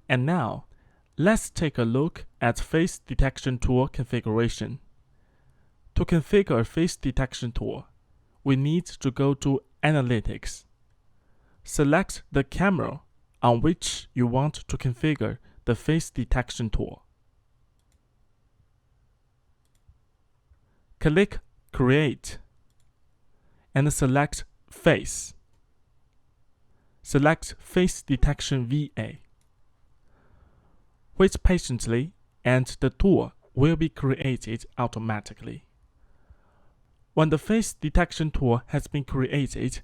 And now, let's take a look at Face Detection Tool configuration. To configure a face detection tool, we need to go to Analytics. Select the camera on which you want to configure the face detection tool. Click Create and select Face. Select Face Detection VA. Wait patiently and the tool will be created automatically. When the face detection tool has been created,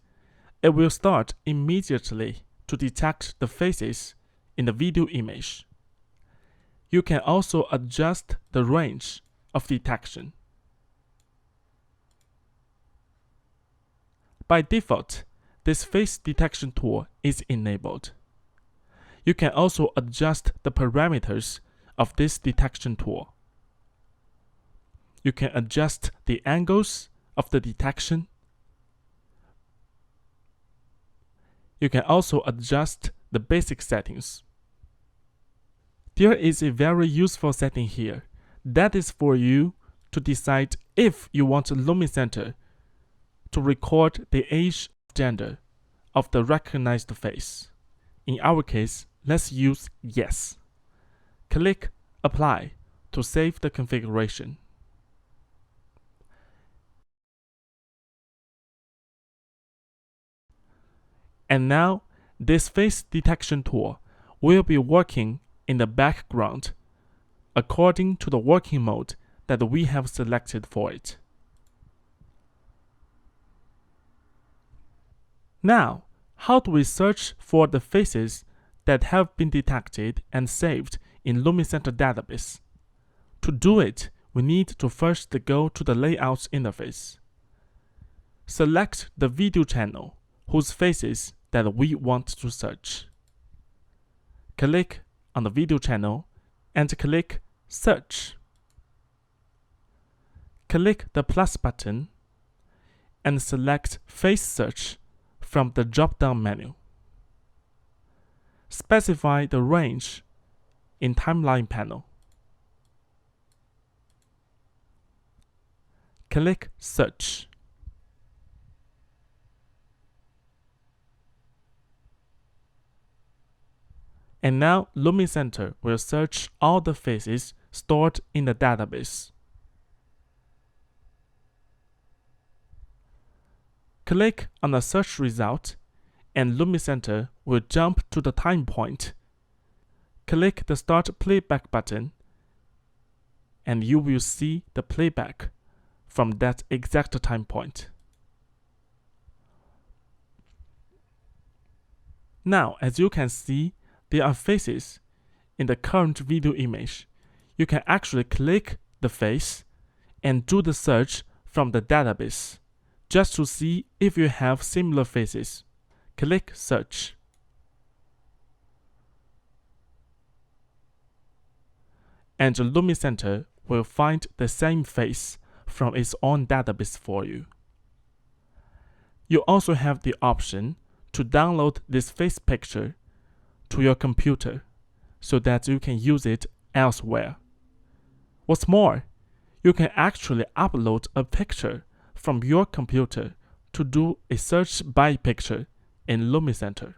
it will start immediately to detect the faces in the video image. You can also adjust the range of detection. By default, this face detection tool is enabled. You can also adjust the parameters of this detection tool. You can adjust the angles of the detection. You can also adjust the basic settings. There is a very useful setting here. That is for you to decide if you want Lumicenter to record the age, gender of the recognized face. In our case, let's use yes. Click Apply to save the configuration. And now, this face detection tool will be working in the background according to the working mode that we have selected for it. Now, how do we search for the faces that have been detected and saved in Lumicenter database? To do it, we need to first go to the Layouts interface. Select the video channel whose faces that we want to search. Click on the video channel and click Search. Click the plus button and select Face Search from the drop-down menu. Specify the range in Timeline panel. Click Search. And now Lumicenter will search all the faces stored in the database. Click on the search result and Lumicenter will jump to the time point. Click the Start Playback button and you will see the playback from that exact time point. Now, as you can see, there are faces in the current video image. You can actually click the face and do the search from the database just to see if you have similar faces. Click Search. And Lumicenter will find the same face from its own database for you. You also have the option to download this face picture to your computer so that you can use it elsewhere. What's more, you can actually upload a picture from your computer to do a search by picture in Lumicenter.